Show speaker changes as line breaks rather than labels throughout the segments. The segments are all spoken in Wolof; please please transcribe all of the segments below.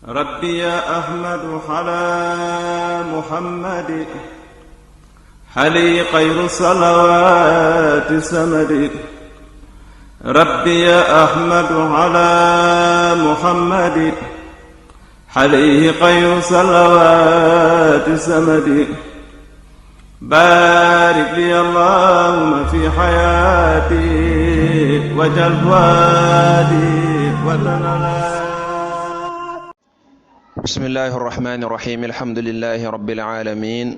ربي يا أحمد على محمد حلي خير صلوات سمد. ربي يا أحمد على محمد عليه خير صلوات سمد. بارك لي اللهم في حياتي وجل وادي وتنالي.
بسم الله الرحمن الرحيم. الحمد لله رب العالمين،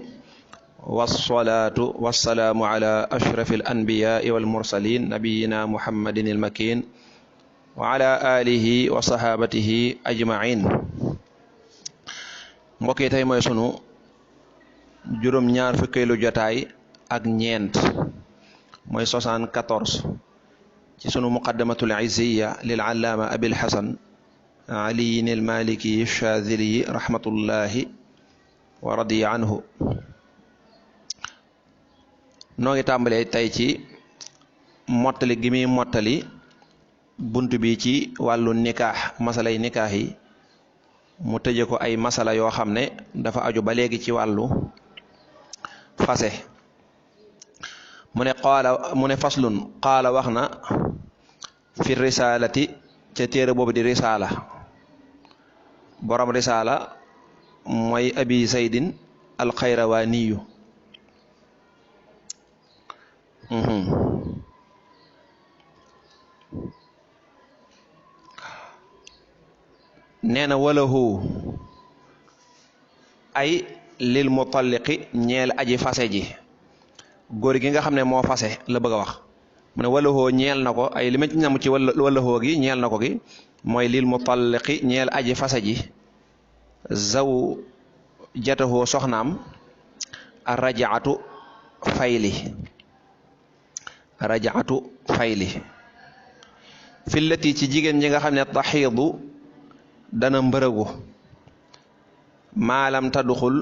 والصلاة والسلام على أشرف الأنبياء والمرسلين نبينا محمد المكين وعلى آله وصحابته أجمعين. mbokk yi tey mooy sunu juróom ñaar fukkeelu jotaay ak ñeent mooy 74 ci sunu muqaddamatul izziya lil allaama abil hasan aliyin al maliki shadhili rahmatullahi wa radiya anhu. noo ngi tàmbalee tey ci mottali gi muy mottali bunt bi ci wàllu nikaax, masalay nikaax yi. mu tëje ko ay masala yoo xam ne dafa aju ba léegi ci wàllu fase. mu ne faslun qaala wax na fi risalati ca téere boobu di risala. borom risala mooy abi zaydin alxayrawaaniyu. nee na walahu ay lil mutalliqi ñeel aji fase ji, góor gi nga xam ne moo fase la bëgg a wax. mu ne walahoo ñeel na ko ay li ma ci ñam ci walahoo gi ñeel na ko gi mooy lil mutalliqi ñeel aji fase ji zaw jatahoo soxnaam a rajaatu fayli fillati ci jigéen ñi nga xam ne taxiidu dana mbërëgu maalam taduxul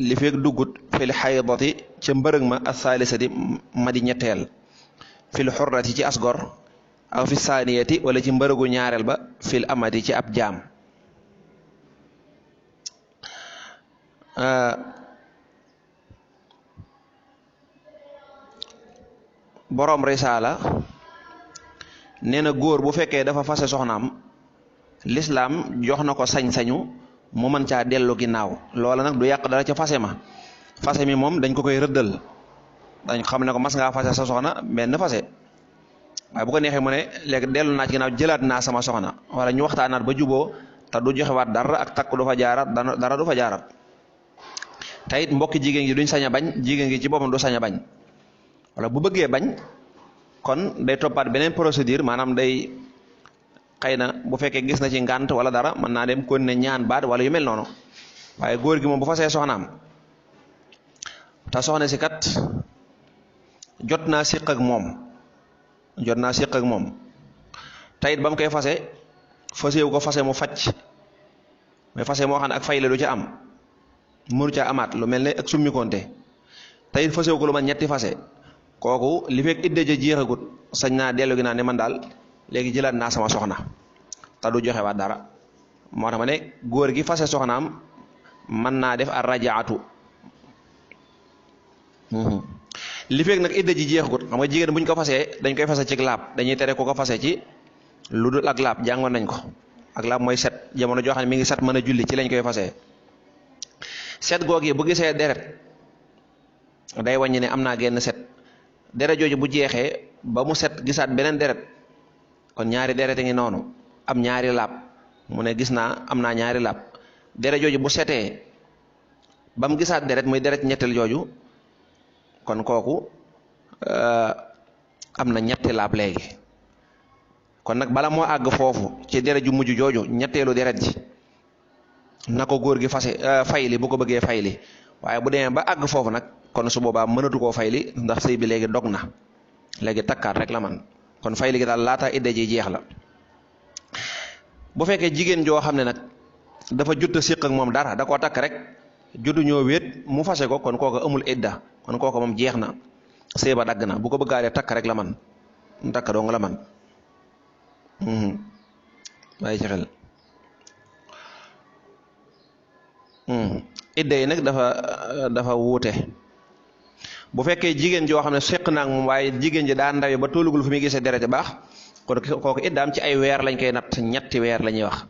li fekk duggut fil xaydati ca mbërëg ma asaalisati ma di ñetteel, fil xurrati ci asgor, aw fi saaniyati wala ci mbërëgu ñaareel ba fil amati ci ab jaam. boroom risaala nee na góor bu fekkee dafa fase soxnaam, lislaam jox na ko sañ-sañu mu mën caa dellu ginnaaw. loola nag du yàq dara ca fase ma. fase mi moom dañ ko koy rëddal, dañ xam ne ko mas ngaa fase sa soxna benn fase, waaye bu ko neexee mu ne léegi dellu naa ci ginnaaw jëlaat naa sama soxna, wala ñu waxtaanaat ba juboo te du joxewaat dara, ak takk du fa jaaraat, dara du fa jaaraat. te it mbokki jigéen gi duñ sañ a bañ, jigéen gi ci boppam du sañ a bañ. wala bu bëggee bañ kon day toppaat beneen procédure, maanaam day xëy na bu fekkee gis na ci ngànt wala dara mën naa dem kon ne ñaan baat wala yu mel noonu. waaye góor gi moom bu fasee soxnaam te soxna si kat jot naa siq ak moom tayit ba mu koy fasewu ko fase mu facc, mais fase moo xam ne ak fay la du ca am, mënu ca amaat lu mel ne ak summi konte. tayit fasewu ko lu man ñetti fase, kooku li fekk idda ja jeexagut sañ naa dellu gi naa ne man daal léegi jëlaat naa sama soxna te du joxe waat dara. moo tax ma ne góor gi fase soxnaam mën naa def ar rajaatu. li fekk nag idda ji jeexagut, xam nga jigéen buñ ko fasee dañ koy fase ci laab, dañuy tere ku ko fase ci lu dul ak laab, jàngoon nañ ko. ak laab mooy set, jamono joo xam ne mi ngi set mën a julli ci lañ koy fasee. set googu bu gisee deret day wàññi ne am naa genn set. deret jooju bu jeexee ba mu set gisaat beneen deret, kon ñaari deret a ngi noonu, am ñaari laab. mu ne gis naa am naa ñaari laab. deret jooju bu setee ba mu gisaat deret muy deret ñetteel jooju, kon kooku am na ñetti laab léegi. kon nag bala moo àgg foofu ci deret ju mujj jooju, ñetteelu deret ji, na ko góor gi fayli bu ko bëggee fayli. waaye bu demee ba àgg foofu nag kon su boobaa mënatu koo fayli, ndax sëy bi léegi dog na, léegi takkaat rek la man. kon fayli gi daal laata idda ji jeex la. bu fekkee jigéen joo xam ne nag dafa jutta siq ak moom dara, da koo takk rek, juddu ñoo wéet mu fase ko, kon kooku amul idda, kon kooku moom jeex na, sëy ba dagg na. bu ko bëggaalee takk rek la man, takk doo nga la man. bàyyi ci xel. idda yi nag dafa wuute. bu fekkee jigéen joo xam ne seq naag moom waaye jigéen ji daa ndawe ba tollugul fu muy gisee deret baax kon kooku iddaam ci ay weer lañ koy natt, ñetti weer la ñuy wax.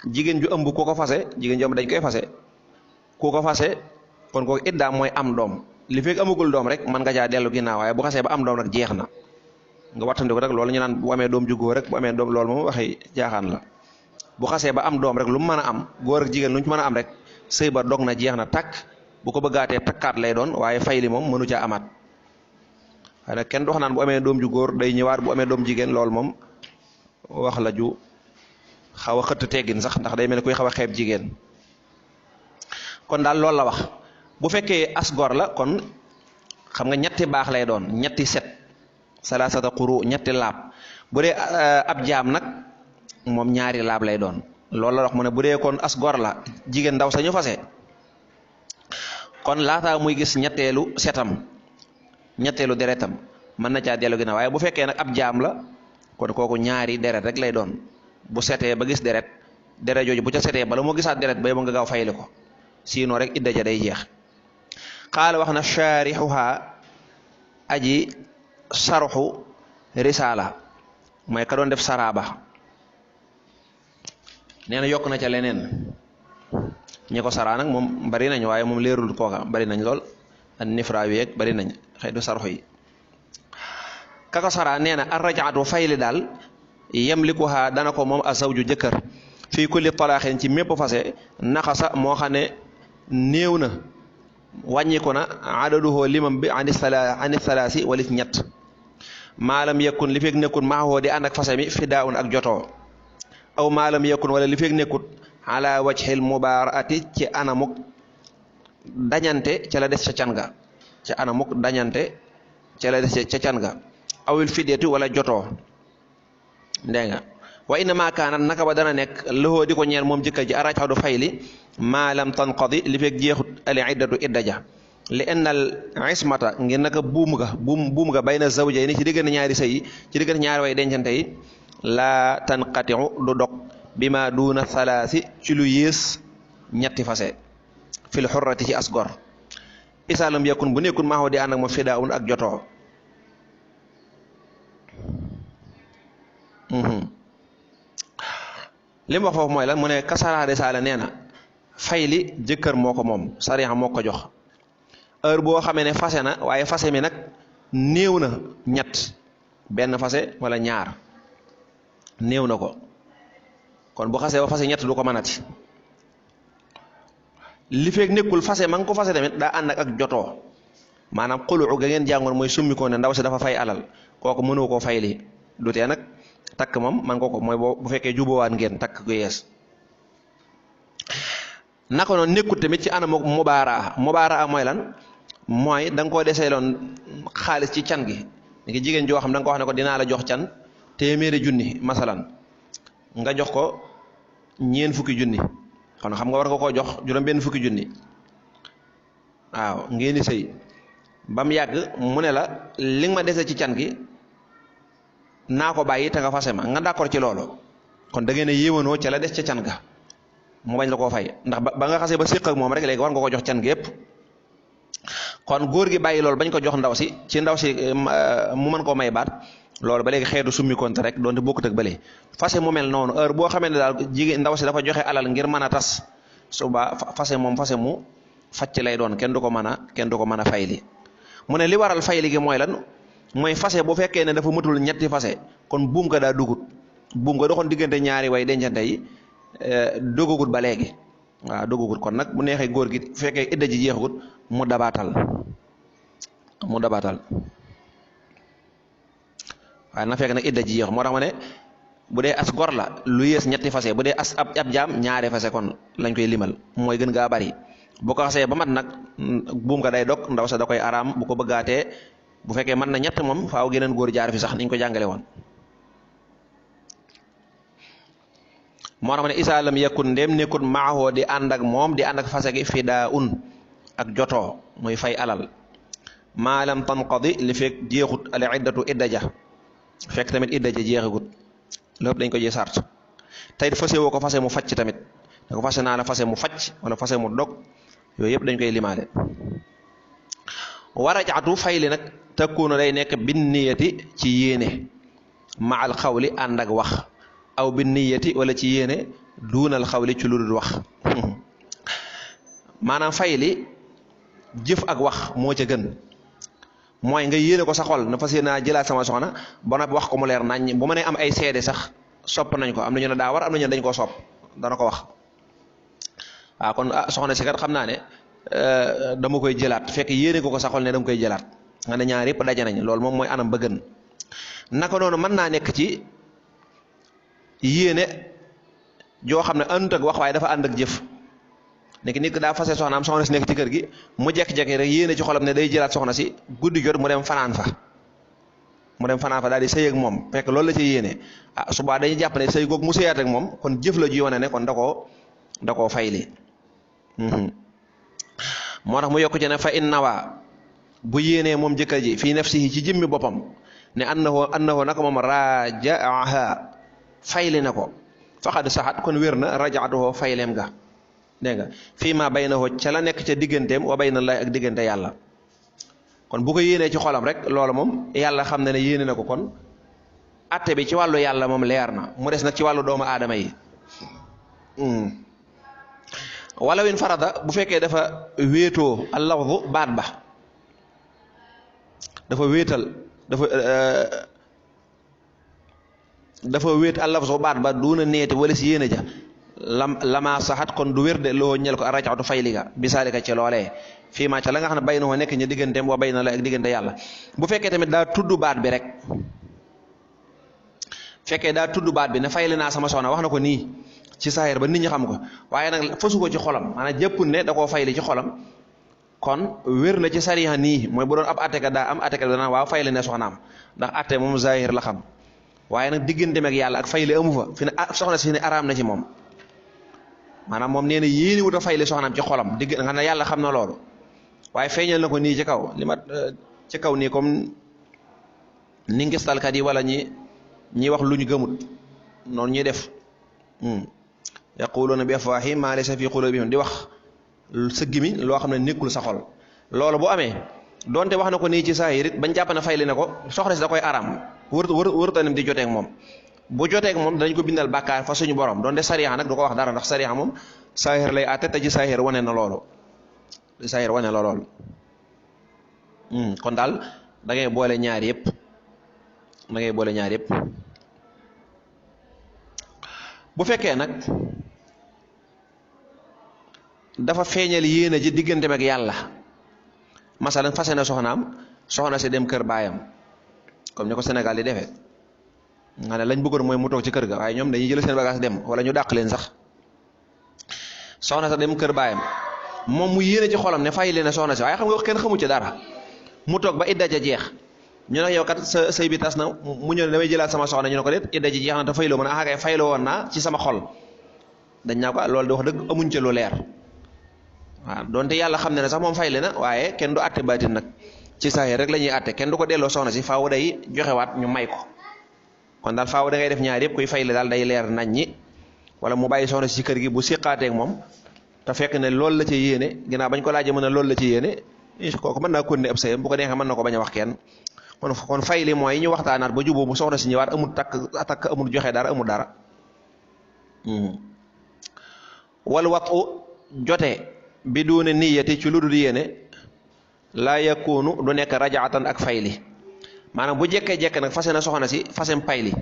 jigéen ju ëmb ku ko fase, jigéen ju ëmb dañ koy fase, ku ko fase kon kooku iddaam mooy am doom. li fekk amagul doom rek mën nga caa dellu ginnaaw, waaye bu xasee ba am doom nag jeex na. nga wattandiku rek loolu ñu naan bu amee doom ju góor rek bu amee doom loolu moom waxi jaaxaan la. bu xasee ba am doom rek lu mu mën a am, góor ak jigéen lu ñu ci mën a am rek sëy ba dog na, jeex na takk. bu ko bëggaatee takkaat lay doon, waaye fay li moom mënu caa amaat. waaye nag kenn du wax naan bu amee doom ju góor day ñëwaat, bu amee doom jigéen loolu moom wax la ju xaw a xëtt teggin sax, ndax day mel ni kuy xaw a xeeb jigéen. kon daal loolu la wax. bu fekkee as gor la kon xam nga ñetti baax lay doon, ñetti set, salaasata quru, ñetti laab. bu dee ab jaam nag moom ñaari laab lay doon. loolu la wax mu ne bu dee kon as gor la jigéen ndaw sañu fase, kon laataa muy gis ñetteelu setam, ñetteelu deretam mën na caa dellu ginnaaw. waaye bu fekkee nag ab jaam la kon kooku ñaari deret rek lay doon. bu setee ba gis deret jooju bu ca setee bala moo gisaat deret ba nga gaaw fayli ko, sinon rek idda ja day jeex. xaala wax na shaarixuha aji sarxu risaala mooy ka doon def saraaba, nee na yokk na ca leneen. ñi ko saraa nag moom bari nañ, waaye moom leerul kooka bari nañ lool. an nifraawi yeeg bari nañ xëytu sarxu yi. ka ko saraa nee na arrajaatu fayli daal yamlikuha dana ko moom azawju jëkkër fii kulli talaaxin ci mépp fase naxasa moo xam ne néew na, wàññiku na, adaduhoo limam bi ani salaasi walis ñett. maalam yekkun li fekk nekkut maaxoo di ànd ak fase mi fidaun ak jotoo, aw maalam yekkun wala li fekk nekkut ala wajhil mubaaraati ci anamuk dañante ca la des ca can ga, ci anamuk dañante ca la des ca can ga, awil fideetu wala jotoo. dégg nga wa innama kaanat naka ba dana nekk loxoo di ko ñeel moom jëkkër ji arajxadu fayli maa lam tanqadi li fekk jeexut al iddatu idda ja. li ennal ismata ngir naka buum ga bayna zawjayni ci diggante ñaari sëy yi, ci diggante ñaari way dencante yi, laa tanqatiu du dog bi ma duuna salaasi ci lu yées ñetti fase fil xurrati ci as gor. isaalam yakun bu nekkul maaxoo di ànd ak moom fidaun ak jotoo. li mu wax foofu mooy lan mu ne kasara risaala nee na fay li jëkkër moo ko moom, sariya moo ko jox. heure boo xamee ne fase na waaye fase mi nag néew na ñett, benn fase wala ñaar néew na ko, kon bu xasee ba fase ñett du ko mënati. li feeg nekkul fase ma nga ko fase tamit daa ànd ak jotoo, maanaam xulu ga ngeen jàngoon mooy summi ko ne ndaw si dafa fay alal, kooku mënoo koo fay lii. du tee nag takk moom man ko mooy bu fekkee jubóowaan ngeen takk gu yees. naka noonu nekkul tamit ci anam mubaaraa mooy lan, mooy da nga koo deseeloon xaalis ci can gi. léegi jigéen joo xam da nga ko wax ne ko dinaa la jox can téeméeri junni masalan, nga jox ko ñeen fukki junni, kon xam nga war nga koo jox juróom benn fukki junni. waaw ngeen di sëy ba mu yàgg mu ne la li nga ma dese ci can gi naa ko bàyyi te nga fase ma, nga d'accord ci loolu, kon da ngeen a yéwanoo ca la des ca can ga mu bañ la koo fay, ndax ba nga xasee ba séq ak moom rek léegi war nga ko jox can gi yëpp. kon góor gi bàyyi loolu bañ ko jox ndaw si ci ndaw si mu mën koo may baat, loolu ba léegi xeetu summi konte rek doonte bokkut ak bële. fase mu mel noonu heure boo xamee ne daal jigéen ndaw si dafa joxe alal ngir mën a tas, suba fase moom fase mu facc lay doon, kenn du ko mën a fayli. mu ne li waral fayli gi mooy lan, mooy fase bu fekkee ne dafa matul ñetti fase kon buum ga daa dugut, buum nga doxoon diggante ñaari way dencante yi dogagut ba léegi. waaw dogagut, kon nag bu neexee góor gi fekkee idda ji jeexagut mu dabaatal waaye na fekk nag idda ji jeex. moo tax ma ne bu dee as gor la lu yées ñetti fase, bu dee as ab jaam ñaari fase kon lañ koy limal, mooy gën gaa bari. bu ko xasee ba mat nag buum nga day dog, ndaw sa da koy araam bu ko bëggaatee. bu fekkee mën na ñett moom faaw geneen góor jaar fi sax niñ ko jàngale woon. moo tax ma ne isaa lam yakun ndéem nekkut maaxoo di ànd ak moom di ànd ak fase gi fidaa un ak jotoo muy fay alal, maa lam tanqadi li fekk jeexut al iddatu idda ja, fekk tamit idda ja jeexagut lépp dañ ko ji sart. tey fase woo ko fase mu facc tamit da ko fase naa la fase mu facc wala fase mu dog yooyu yëpp dañ koy limaale. warajaatu fayli nag takkuunu day nekk bin niyati ci yéene ma al xawli ànd ak wax aw bin niyati wala ci yéene duunal xawli ci lu dul wax maanaam fayli jëf ak wax moo ca gën mooy nga yéene ko sa xol na fas yéene jëlaat sama soxna ba noppi wax ko mu leer nañ bu ma nee am ay seede sax sopp nañ ko am na ñu ne daa war am na ñu ne dañ koo sopp dana ko wax waaw kon soxna si kat xam naa ne dama koy jëlaat fekk yéene ko sa xol ne dama koy jëlaat nga ne ñaar yëpp daje nañ loolu moom mooy anam ba gën naka noonu mën naa nekk ci yéene joo xam ne àndut ak wax waaye dafa ànd ak jëf nekk nit ki daa fase soxnaam soxna si nekk ci kër gi mu jekki-jekki rek yéene ci xolam ne day jëlaat soxna si guddi jot mu dem fanaan fa daal di sëy ak moom fekk loolu la ci yéene subaa dañuy jàpp ne sëy googu mu sëyaat ak moom kon jëf la ji wane ne kon da koo fayli moo tax mu yokk ci ne fa in nawaa bu yéenee moom jëkkër ji fii nafsihi ci jëmmi boppam ne annahu naka moom rajaaha fayli na ko faqad saxat kon wér na rajaatuhu fayleem ga dégg nga fii ma baynahu ca la nekk ca digganteem wa bayna llahi ak diggante yàlla kon bu ko yéenee ci xolam rek loolu moom yàlla xam na ne yéene na ko kon atte bi ci wàllu yàlla moom leer na mu des nag ci wàllu doomu aadama yi wala win farada bu fekkee dafa wéetoo allafdu baat ba dafa wéetal dafa wéet allafdu baat ba duuna neeti wala si yéene ja lama saxat kon du wér de loo ñel ko arajaatu fayliga bisaalika ci loolee fii maa ca la nga xam ne bay na nekk ñu digganteem wa bay na la ak diggante yàlla bu fekkee tamit daa tudd baat bi rek fekkee daa tudd baat bi ne fayli naa sama soxna wax na ko nii ci saahir ba nit ñi xam ko waaye nag fasu ko ci xolam maanaam jëpp ne da koo fayli ci xolam kon wér na ci sariya nii mooy bu doon ab atteka daa am atteka danaa waaw fayli ne soxnaam ndax atte moom zahir la xam waaye nag digganteem ak yàlla ak fayli amu fa fi ne soxna si ne araam na ci moom maanaam moom nee na yéeni wut a fayli soxnaam ci xolam digg nga ne yàlla xam na loolu waaye feeñal na ko nii ci kaw li ma ci kaw nii comme ni ngistalkat yi wala ñi wax lu ñu gëmut noonu ñuy def yaquluuna bi afwaahihim maa laysa fi quluubihim di wax sa gimiñ loo xam ne nekkul sa xol loolu bu amee donte wax na ko nii ci saahir it bañ jàpp ne fayli na ko soxna si da koy araam wërtanim di joteeg moom bu joteeg moom dañ ko bindal bàkkaar fa suñu borom donte sariya nag du ko wax dara ndax sariya moom saahir lay àtte te ci saahir wane na loolu kon daal da ngay boole ñaar yëpp bu fekkee nag dafa feeñal yéene ji digganteem ak yàlla masalan fase na soxna si dem kër baayam comme ni ko Sénégal di defee nga ne lañ bëggoon mooy mu toog ci kër ga waaye ñoom dañuy jël seen bagage dem wala ñu dàq leen sax soxna sa dem kër baayam moom mu yéene ci xolam ne fay leen ne soxna si waaye xam nga wax kenn xamu ci dara mu toog ba idda ja jeex ñu ne yow kat sa sëy bi tas na mu ñëw ne damay jëlaat sama soxna ñu ne ko déet idda ji jeex na te fayloo mën a kay fayloo woon naa ci sama xol dañ naa ko loolu di wax dëgg amuñ ca lu leer waaw donte yàlla xam ne ne sax moom fayle na waaye kenn du àtte baatin nag ci saa rek la ñuy àtte kenn du ko delloo soxna si faaw day joxewaat ñu may ko kon daal faaw da ngay def ñaar yëpp kuy fayle daal day leer nañ ñi wala mu bàyyi soxna si ci kër gi bu siqaateeg moom te fekk ne loolu la ci yéene ginnaaw bañ ko laajee mën a loolu la ci yéene kooku mën naa continuer ab sëyam bu ko neexee mën na ko bañ a wax kenn kon fayli mooy ñu waxtaanaat ba juboo bu soxna si ñëwaat amul takk amul joxe dara amul dara wal watu jote bi duune niyati ci lu dul yéene laa yakunu du nekk rajaatan ak fayli maanaam bu jekkee-jekk nag fase na soxna si fasem payli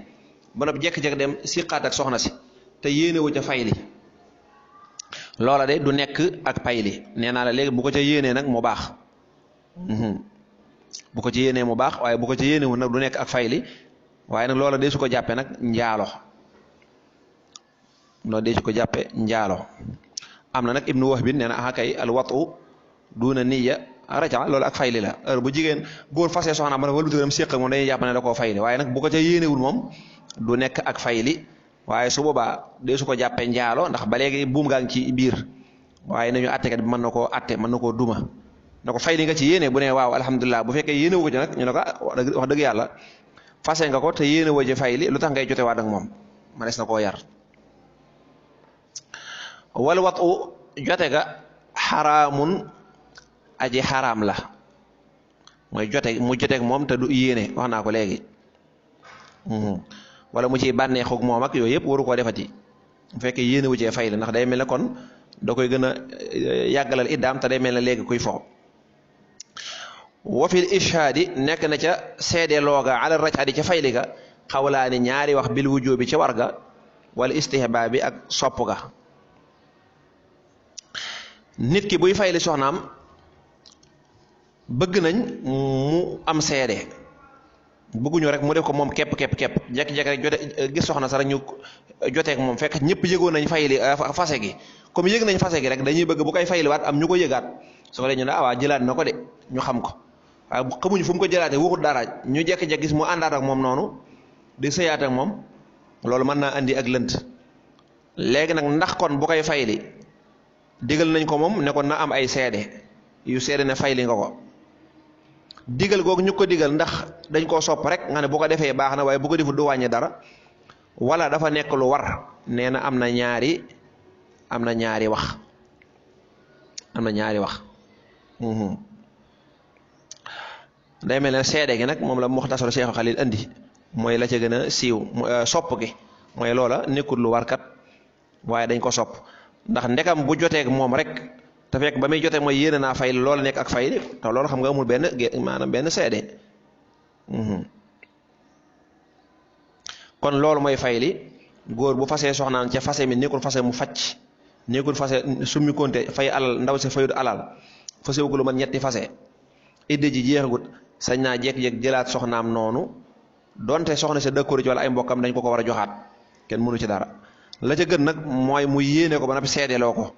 ba noppi jekk-jekk dem siqaat ak soxna si te yéene wu ca fayli loola de du nekk ak payli nee naa la léegi bu ko ca yéenee nag mu baax bu ko ci yéenee mu baax waaye bu ko ci yéenewul nag du nekk ak fayli waaye nag loola de su ko jàppee nag njaalo loolu de su ko jàppee njaalo am na nag ibnu Wahb nee na ah kay al watu duuna niya raja loolu ak fayli la heure bu jigéen góor fase soxna ma ne wala dem séq moom dañuy jàpp ne da koo fayli waaye nag bu ko ca yéenewul moom du nekk ak fayli waaye su boobaa de su ko jàppee njaalo ndax ba léegi buum gaa ngi ci biir waaye nañu attekat bi mën na koo atte mën na koo duma na ko fayli nga ci yéene bu ne waaw alhamdulilah bu fekkee yéene wu ko ci nag ñu ne ko wax dëgg yàlla fase nga ko te yéene woo ci fayli lu tax ngay jote waat ak moom ma des na koo yar wal watu jote ga xaraamun aji xaraam la mooy mu joteeg moom te du yéene wax naa ko léegi wala mu ciy bànneexug moom ak yooyu yëpp waru koo defati bu fekkee yéene wu cee fay la ndax day mel ne kon da koy gën a yàggalal iddaam te day mel ne léegi kuy fo wa fil ishaadi nekk na ca seede looga ala rajadi ca fayli ga xawlaani ñaari wax bil wujubi ca war ga wala istihbaab bi ak sopp ga nit ki buy fayli soxnaam bëgg nañ mu am seede bëgguñu rek mu def ko moom képp jekki-jekki rek jote gis soxna sa rek ñu joteek moom fekk ñëpp yëgoon nañ fayli fase gi comme yëg nañ fase gi rek dañuy bëgg bu koy fayliwaat am ñu ko yëgaat su ko dee ñu ne waa jëlaat na ko de ñu xam ko waaye xamuñu fu mu ko jëlaatee waxut dara ñu jekki-jekki gis mu àndaat ak moom noonu di sëyaat ak moom loolu mën naa andi ak lënt léegi nag ndax kon bu koy fayli digal nañ ko moom ne ko na am ay seede yu seede ne fayli nga ko digal googu ñu ko digal ndax dañ koo sopp rek nga ne bu ko defee baax na waaye bu ko defut du wàññi dara wala dafa nekk lu war nee na am na ñaari wax day mel ne seede gi nag moom la Muxtasar Cheikh Xalil andi mooy la ca gën a siiw sopp gi mooy loola nekkul lu warkat waaye dañ ko sopp ndax ndekam bu joteeg moom rek te fekk ba muy joteeg mooy yéene naa fay loola nekk ak fay te loolu xam nga amul benn seede kon loolu mooy fay li góor bu fasee soxnaan ca fase mi nekkul fase mu facc nekkul fase summi konte fay alal ndaw si fayut alal fasewu ko lu man ñetti fase idde ji jeexagut sañ naa jékki-jékki jëlaat soxnaam noonu donte soxna si dëkkoor ci wala ay mbokkam dañ ko war a joxaat kenn mënu ci dara la ca gën nag mooy mu yéene ko ba noppi seedeloo ko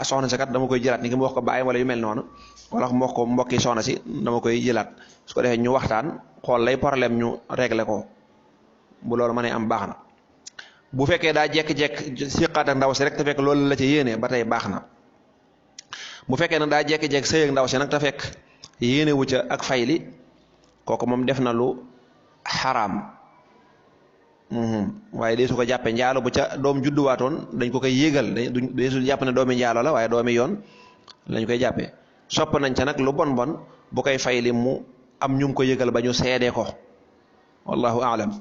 soxna si kat dama koy jëlaat ni ki mu wax ko bàyyam wala yu mel noonu wala mu wax ko mbokki soxna si dama koy jëlaat su ko defee ñu waxtaan xool lay problème ñu régler ko bu loolu mënee am baax na bu fekkee daa jékki-jékki siqaat ak ndaw si rek te fekk loolu la ca yéene ba tey baax na bu fekkee nag daa jékki-jékki sëy ak ndaw si nag te fekk yéene wu ca ak fayli kooku moom def na lu xaraam waaye dee su ko jàppee njaalo bu ca doom judduwaatoon dañ ko koy yéegal dee su jàpp ne doomi njaalo la waaye doomi yoon lañ koy jàppee sopp nañ ca nag lu bon bu koy fayli mu am ñu ko yëgal ba ñu seede ko wallahu aalam